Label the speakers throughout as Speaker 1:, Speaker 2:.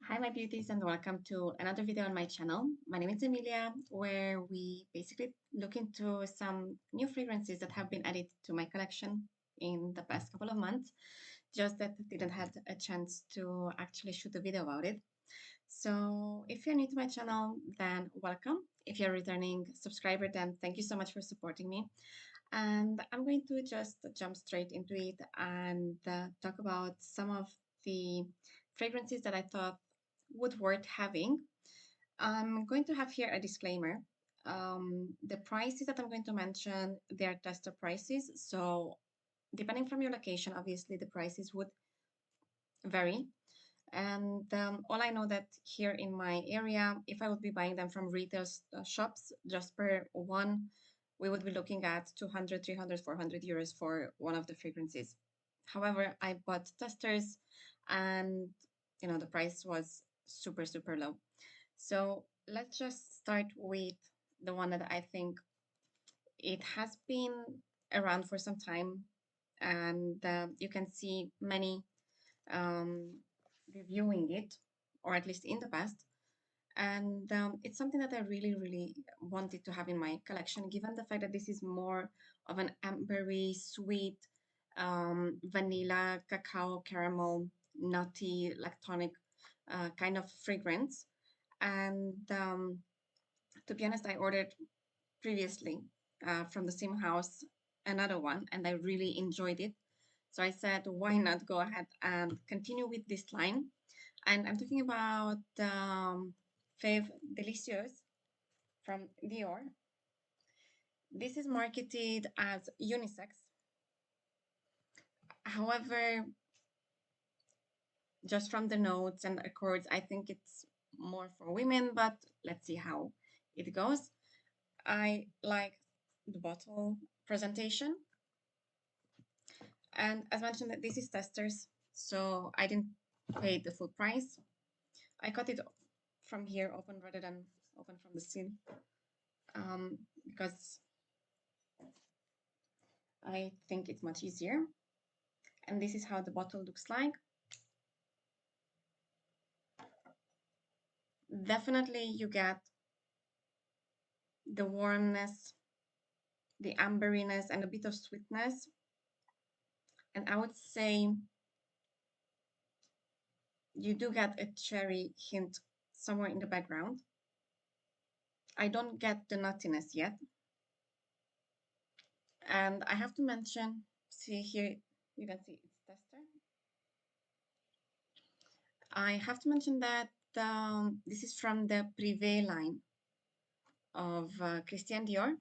Speaker 1: Hi, my beauties, and welcome to another video on my channel. My name is Emilia, where we basically look into some new fragrances that have been added to my collection in the past couple of months, just that didn't have a chance to actually shoot a video about it. So if you're new to my channel, then welcome. If you're a returning subscriber, then thank you so much for supporting me. And I'm going to just jump straight into it and talk about some of the fragrances that I thought would worth having. I'm going to have here a disclaimer. The prices that I'm going to mention, they're tester prices. So depending from your location, obviously the prices would vary. And all I know that here in my area, if I would be buying them from retail shops, just per one, we would be looking at 200, 300, 400 euros for one of the fragrances. However, I bought testers and, the price was super, super low. So let's just start with the one that I think it has been around for some time. And you can see many um, reviewing it, or at least in the past. And it's something that I really, really wanted to have in my collection, given the fact that this is more of an ambery, sweet, vanilla, cacao, caramel, nutty, lactonic kind of fragrance. And to be honest, I ordered previously from the same house another one, and I really enjoyed it. So I said, why not go ahead and continue with this line? And I'm talking about Feve Delicieuse from Dior. This is marketed as unisex. However, just from the notes and accords, I think it's more for women, but let's see how it goes. I like the bottle presentation. And as mentioned, this is testers, so I didn't pay the full price. I got it from here open rather than open from the seal, because I think it's much easier. And this is how the bottle looks like. Definitely you get the warmness, the amberiness, and a bit of sweetness. And I would say you do get a cherry hint somewhere in the background. I don't get the nuttiness yet. And I have to mention, see here, you can see it's tester. I have to mention that this is from the Privé line of Christian Dior.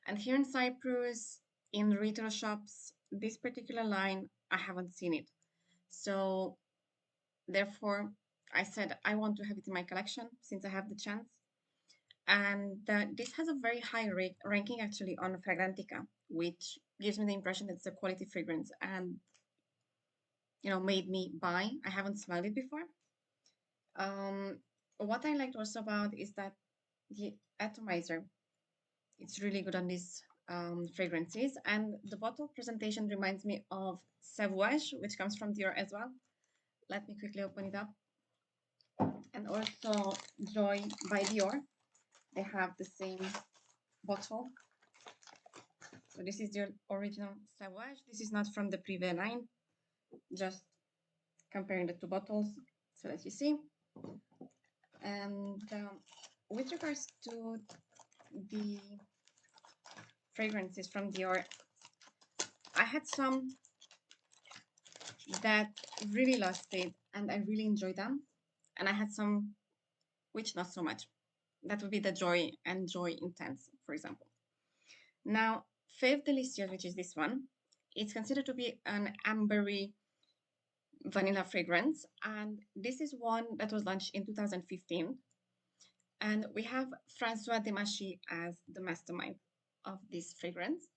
Speaker 1: And here in Cyprus, in retail shops, this particular line, I haven't seen it. So therefore, I said I want to have it in my collection since I have the chance. And this has a very high ranking actually on Fragrantica, which gives me the impression that it's a quality fragrance and, made me buy. I haven't smelled it before. What I liked also about is that the atomizer, it's really good on these fragrances. And the bottle presentation reminds me of Sauvage, which comes from Dior as well. Let me quickly open it up. And also Joy by Dior. They have the same bottle. So this is the original Sauvage. This is not from the Privé line, just comparing the two bottles so that you see. And with regards to the fragrances from Dior, I had some that really lasted and I really enjoyed them. And I had some which not so much. That would be the Joy and Joy Intense, for example. Now, Feve Delicieuse, which is this one, it's considered to be an ambery vanilla fragrance. And this is one that was launched in 2015. And we have Francois Demachy as the mastermind of this fragrance.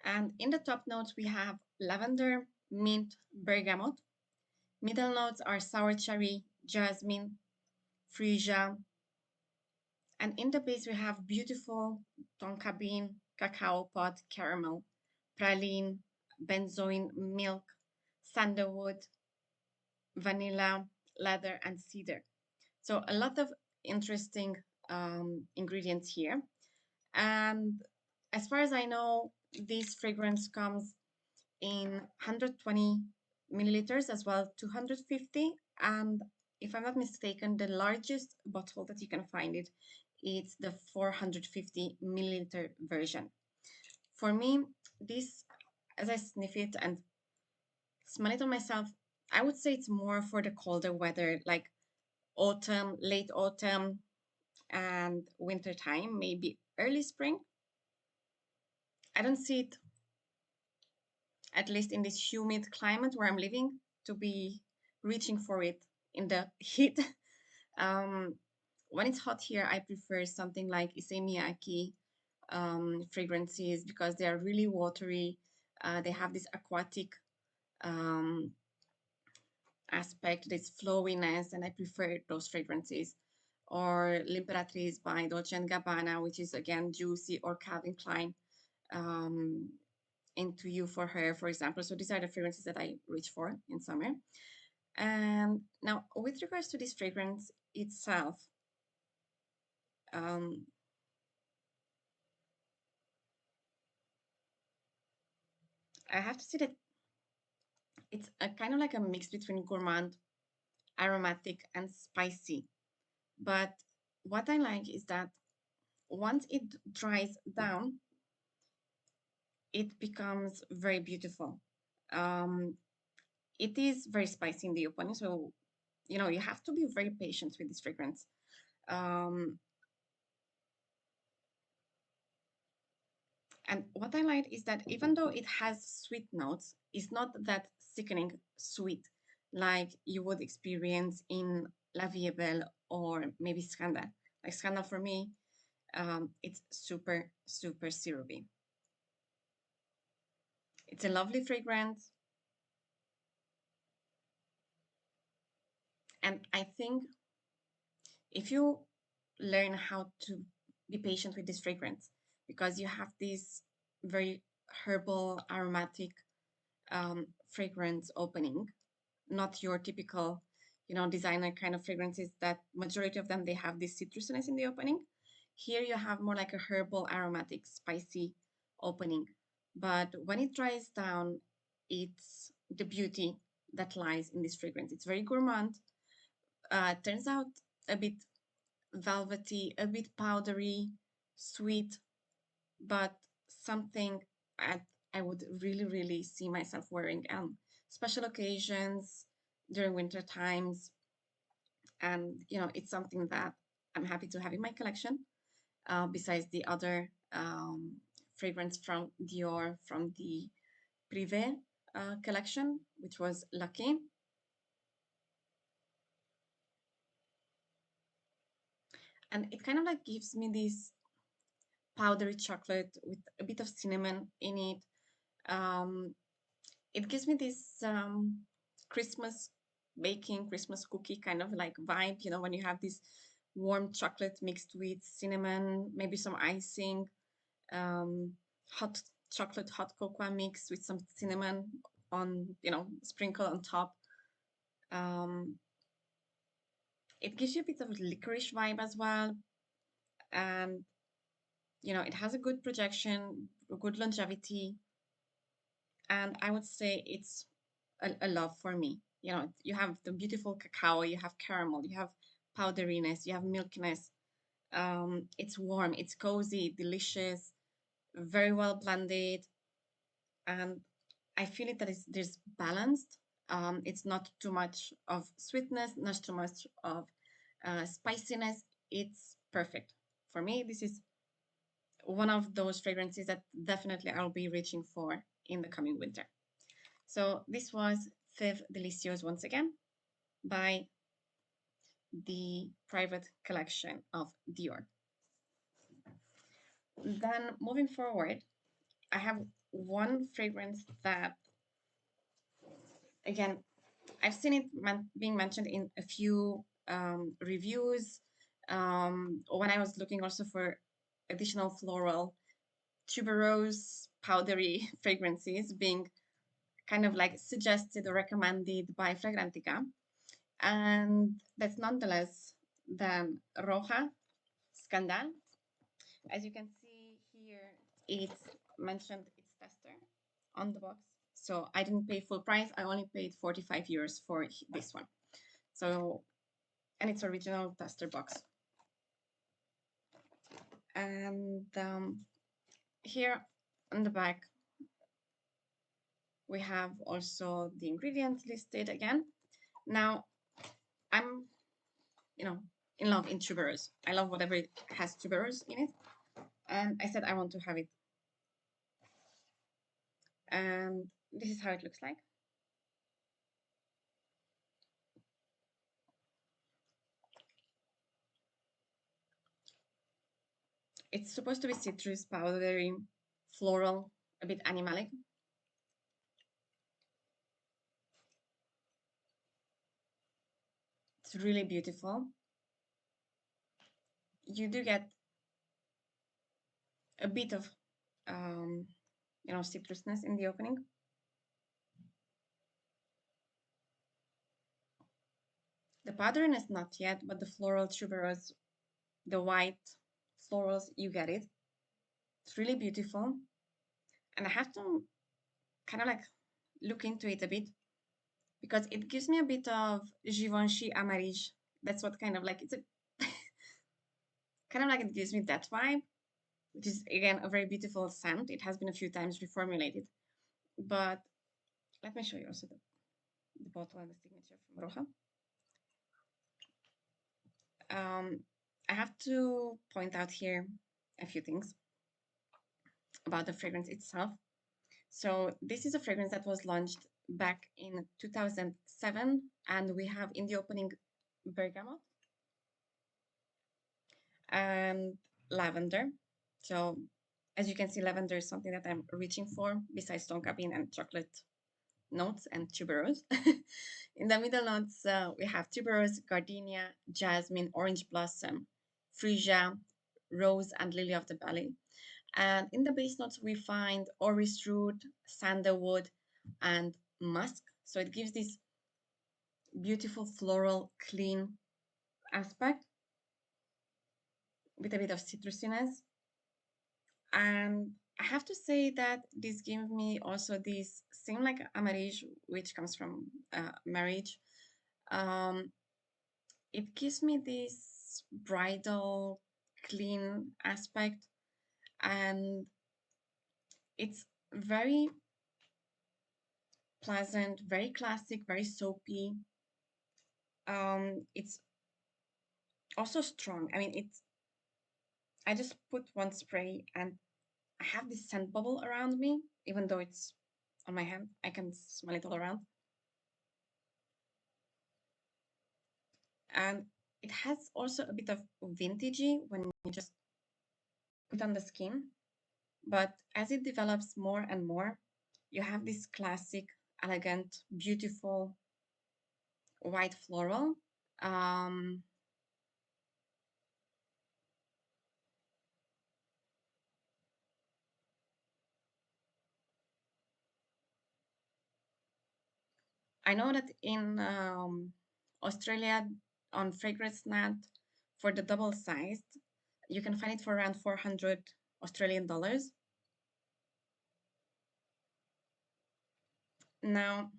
Speaker 1: And in the top notes, we have lavender, mint, bergamot. Middle notes are sour cherry, jasmine, freesia. And in the base, we have beautiful tonka bean, cacao pod, caramel, praline, benzoin, milk, sandalwood, vanilla, leather, and cedar. So a lot of interesting ingredients here. And as far as I know, this fragrance comes in 120 milliliters as well, 250. And if I'm not mistaken, the largest bottle that you can find it's the 450 milliliter version. For me, this, as I sniff it and smell it on myself, I would say it's more for the colder weather, like autumn, late autumn, and winter time, maybe early spring. I don't see it, at least in this humid climate where I'm living, to be reaching for it in the heat. Um, when it's hot here, I prefer something like Issey Miyake fragrances because they are really watery. They have this aquatic um, aspect, this flowiness, and I prefer those fragrances. Or L'Imperatrice by Dolce& and Gabbana, which is again juicy, or Calvin Klein, um, Into You for Her, for example. So these are the fragrances that I reach for in summer. And now, with regards to this fragrance itself, um, I have to say that it's a kind of like a mix between gourmand, aromatic, and spicy. But what I like is that once it dries down, it becomes very beautiful. Um, it is very spicy in the opening, so you have to be very patient with this fragrance. Um, and what I like is that even though it has sweet notes, it's not that sickening sweet like you would experience in La Vie est Belle or maybe Scandal. Like Scandal for me, it's super, super syrupy. It's a lovely fragrance. And I think if you learn how to be patient with this fragrance, because you have this very herbal, aromatic fragrance opening, not your typical, designer kind of fragrances that majority of them, they have this citrusiness in the opening. Here you have more like a herbal, aromatic, spicy opening. But when it dries down, it's the beauty that lies in this fragrance. It's very gourmand. Turns out a bit velvety, a bit powdery, sweet, but something I, I would really, really see myself wearing on special occasions during winter times. And, it's something that I'm happy to have in my collection, besides the other fragrance from Dior from the Privé collection, which was Lucky. And it kind of like gives me this powdery chocolate with a bit of cinnamon in it. Um, it gives me this Christmas baking, Christmas cookie kind of like vibe, when you have this warm chocolate mixed with cinnamon, maybe some icing, um, hot chocolate, hot cocoa mix with some cinnamon on, sprinkle on top. Um, it gives you a bit of licorice vibe as well. And, it has a good projection, a good longevity. And I would say it's a love for me. You have the beautiful cacao, you have caramel, you have powderiness, you have milkiness. It's warm, it's cozy, delicious, very well blended, and I feel it that there's balanced. It's not too much of sweetness, not too much of spiciness. It's perfect for me. This is one of those fragrances that definitely I'll be reaching for in the coming winter. So this was Feve Delicieuse once again by the private collection of Dior. Then moving forward, I have one fragrance that, again, I've seen it being mentioned in a few reviews. When I was looking also for additional floral, tuberose, powdery fragrances being kind of like suggested or recommended by Fragrantica. And that's nonetheless than Roja Scandal. As you can see here, it's mentioned it's tester on the box. So I didn't pay full price. I only paid 45 euros for this one. So, and it's original tester box. And here on the back, we have also the ingredients listed again. Now, I'm, in love in tuberose. I love whatever has tuberose in it. And I said I want to have it. And this is how it looks like. It's supposed to be citrus, powdery, floral, a bit animalic. It's really beautiful. You do get a bit of, citrusness in the opening. The powderiness not yet, but the floral tuberose, the white florals, you get it. It's really beautiful. And I have to kind of like look into it a bit because it gives me a bit of Givenchy Amarillo. That's what kind of like, it's a kind of like it gives me that vibe, which is again a very beautiful scent. It has been a few times reformulated, but let me show you also the bottle and the signature from Roja. I have to point out here a few things about the fragrance itself. So this is a fragrance that was launched back in 2007, and we have in the opening bergamot and lavender. So as you can see, lavender is something that I'm reaching for besides tonka bean and chocolate notes and tuberose. In the middle notes, we have tuberose, gardenia, jasmine, orange blossom, freesia, rose, and lily of the valley. And in the base notes, we find orris root, sandalwood, and musk. So it gives this beautiful floral, clean aspect with a bit of citrusiness. And I have to say that this gave me also this same like a marriage, which comes from marriage. Um, it gives me this bridal, clean aspect, and it's very pleasant, very classic, very soapy. It's also strong. I mean, I just put one spray and I have this scent bubble around me, even though it's on my hand. I can smell it all around. And it has also a bit of vintagey when you just put on the skin. But as it develops more and more, you have this classic, elegant, beautiful white floral. Um, I know that in Australia on Fragrance Net for the double sized, you can find it for around 400 Australian dollars. Now,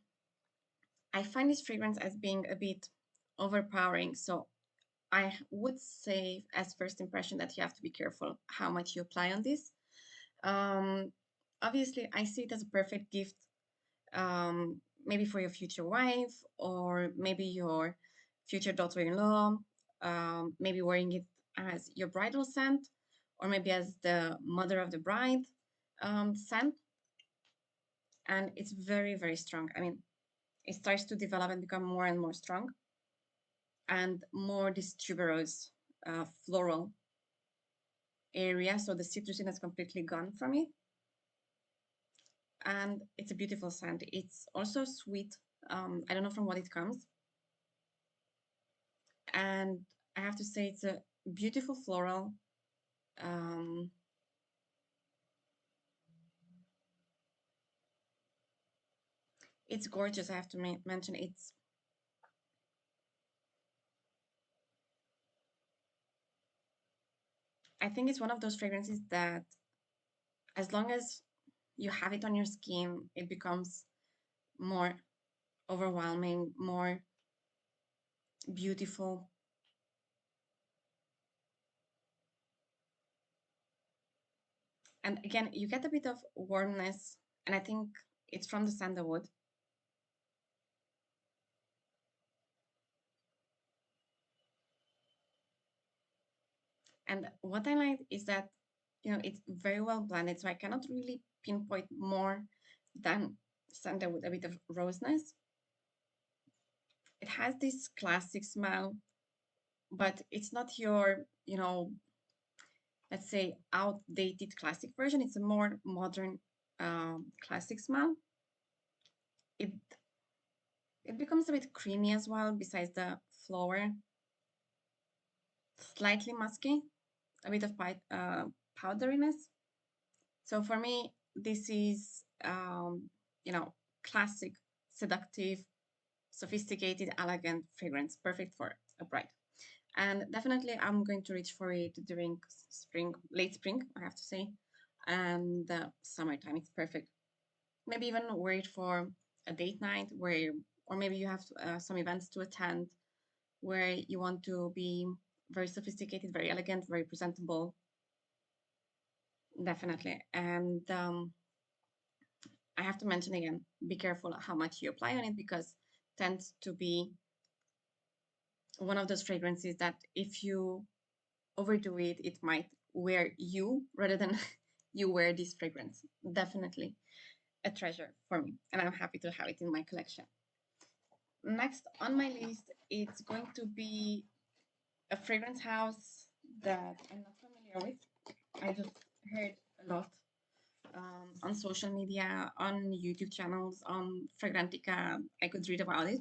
Speaker 1: I find this fragrance as being a bit overpowering. So I would say as first impression that you have to be careful how much you apply on this. Um, Obviously, I see it as a perfect gift, maybe for your future wife or maybe your future daughter-in-law, maybe wearing it as your bridal scent or maybe as the mother of the bride scent. And it's very, very strong. I mean, it starts to develop and become more and more strong and more this tuberose floral area. So the citrusiness is completely gone from it. And it's a beautiful scent. It's also sweet. I don't know from what it comes. And I have to say it's a beautiful floral. Um, it's gorgeous. I have to mention I think it's one of those fragrances that as long as you have it on your skin, it becomes more overwhelming, more beautiful. And again, you get a bit of warmness, and I think it's from the sandalwood. And what I like is that, it's very well blended, so I cannot really pinpoint more than sandalwood, a bit of roseness. It has this classic smell, but it's not your, let's say, outdated classic version. It's a more modern classic smell. It it becomes a bit creamy as well, besides the flower, slightly musky, a bit of powderiness. So for me, this is, classic, seductive, sophisticated, elegant fragrance, perfect for a bride. And definitely, I'm going to reach for it during spring, late spring, I have to say, and summertime. It's perfect. Maybe even wear it for a date night or maybe you have some events to attend where you want to be very sophisticated, very elegant, very presentable. Definitely. And I have to mention again, be careful how much you apply on it because tends to be one of those fragrances that if you overdo it, it might wear you rather than you wear this fragrance. Definitely a treasure for me, and I'm happy to have it in my collection. Next on my list, it's going to be a fragrance house that I'm not familiar with. I just heard a lot on social media, on YouTube channels, on Fragrantica. I could read about it.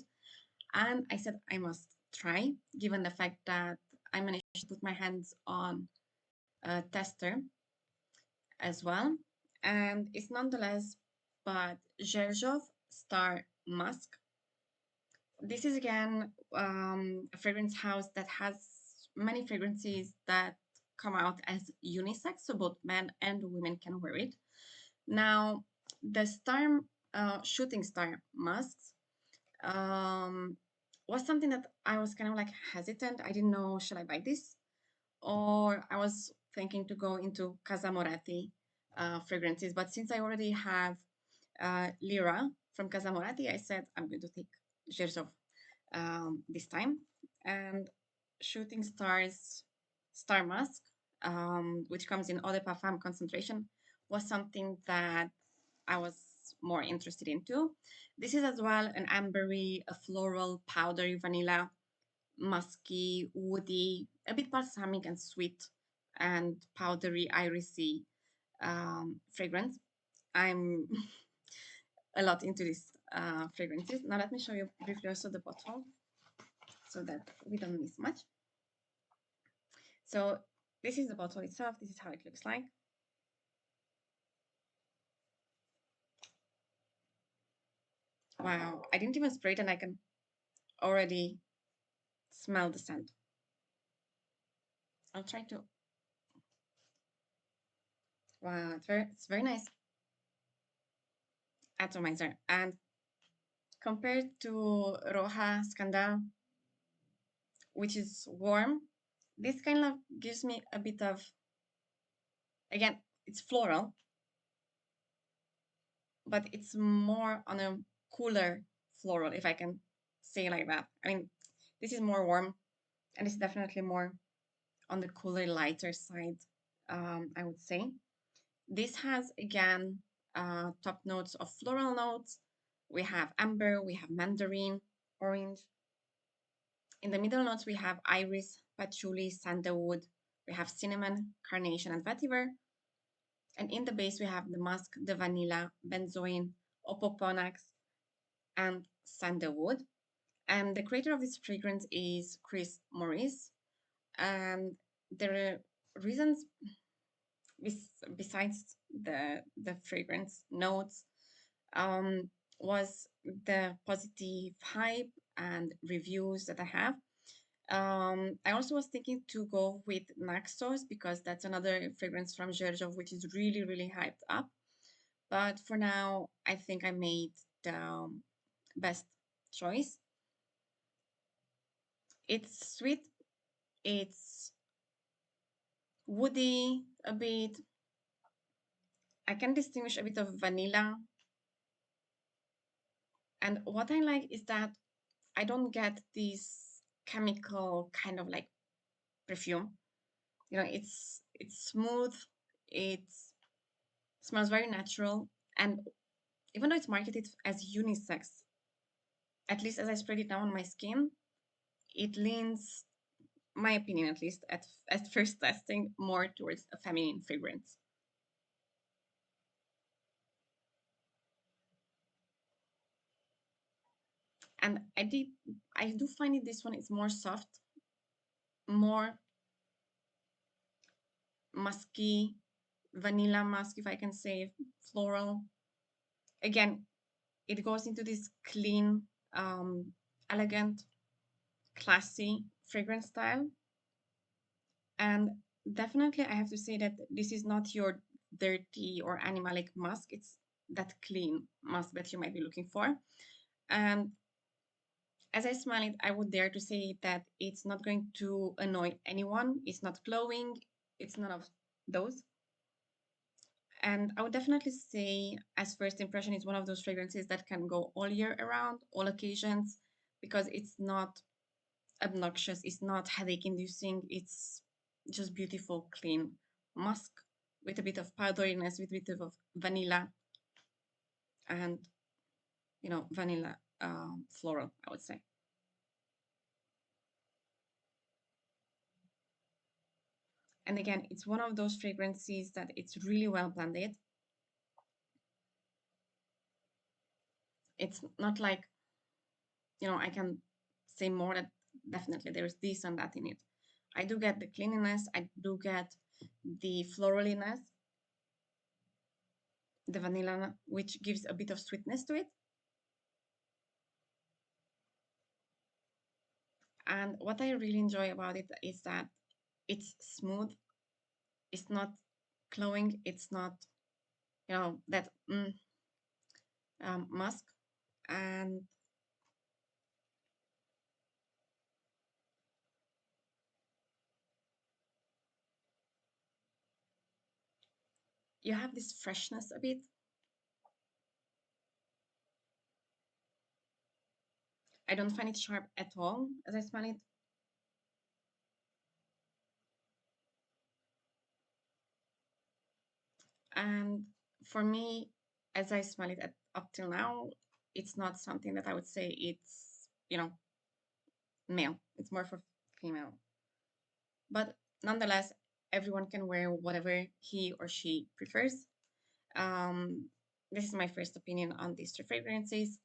Speaker 1: And I said I must try, given the fact that I managed to put my hands on a tester as well. And it's nonetheless but Xerjoff Star Musk. This is again a fragrance house that has many fragrances that come out as unisex, so both men and women can wear it. Now, the star shooting star masks um, was something that I was kind of like hesitant. I didn't know, should I buy this? Or I was thinking to go into Casa Moratti fragrances. But since I already have Lyra from Casa Moratti, I said I'm going to take Gershov this time. And Shooting Stars Star Mask, which comes in Eau de Parfum concentration, was something that I was more interested into. This is as well an ambery, a floral, powdery vanilla, musky, woody, a bit balsamic and sweet, and powdery, irisy fragrance. I'm a lot into these fragrances. Now let me show you briefly also the bottle so that we don't miss much. So this is the bottle itself. This is how it looks like. Wow, I didn't even spray it and I can already smell the scent. I'll try to. Wow, it's very nice atomizer. And compared to Roja Scandal, which is warm, this kind of gives me a bit of, again, it's floral, but it's more on a cooler floral, if I can say like that. I mean, this is more warm, and it's definitely more on the cooler, lighter side, I would say. This has, again, top notes of floral notes. We have amber, we have mandarin, orange. In the middle notes, we have iris, patchouli, sandalwood. We have cinnamon, carnation, and vetiver. And in the base, we have the musk, the vanilla, benzoin, opoponax, and sandalwood. And the creator of this fragrance is Chris Morris. And there are reasons besides the fragrance notes was the positive hype and reviews that I have. I also was thinking to go with Naxos because that's another fragrance from Xerjoff, which is really, really hyped up. But for now, I think I made the best choice. It's sweet, it's woody a bit. I can distinguish a bit of vanilla. And what I like is that I don't get this chemical kind of like perfume. It's smooth, it smells very natural, and even though it's marketed as unisex, at least as I spread it down on my skin, it leans, my opinion at least, at first testing, more towards a feminine fragrance. And I do find it this one is more soft, more musky, vanilla musk, if I can say, floral. Again, it goes into this clean, elegant, classy fragrance style. And definitely, I have to say that this is not your dirty or animalic musk. It's that clean musk that you might be looking for. And as I smell it, I would dare to say that it's not going to annoy anyone. It's not glowing. It's none of those. And I would definitely say, as first impression, it's one of those fragrances that can go all year around, all occasions, because it's not obnoxious, it's not headache inducing, it's just beautiful, clean musk with a bit of powderiness, with a bit of vanilla and, vanilla floral, I would say. And again, it's one of those fragrances that it's really well blended. It's not like, I can say more that definitely there's this and that in it. I do get the cleanliness, I do get the floraliness, the vanilla, which gives a bit of sweetness to it. And what I really enjoy about it is that it's smooth, it's not glowing, it's not, that musk. And you have this freshness a bit. I don't find it sharp at all as I smell it. And for me, as I smell it up till now, it's not something that I would say it's, male. It's more for female. But nonetheless, everyone can wear whatever he or she prefers. This is my first opinion on these two fragrances.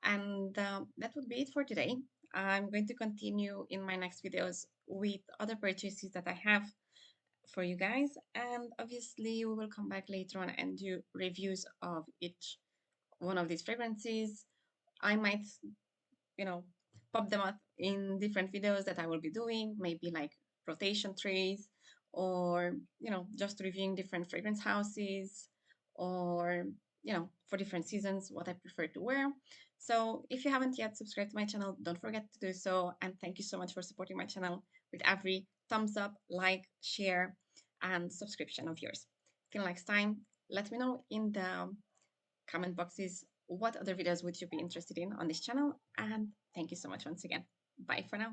Speaker 1: And that would be it for today. I'm going to continue in my next videos with other purchases that I have for you guys. And obviously, we will come back later on and do reviews of each one of these fragrances. I might, you know, pop them up in different videos that I will be doing, maybe like rotation trees or, just reviewing different fragrance houses or, for different seasons, what I prefer to wear. So if you haven't yet subscribed to my channel, don't forget to do so. And thank you so much for supporting my channel with every thumbs up, like, share, and subscription of yours. Till next time, let me know in the comment boxes what other videos would you be interested in on this channel. And thank you so much once again. Bye for now.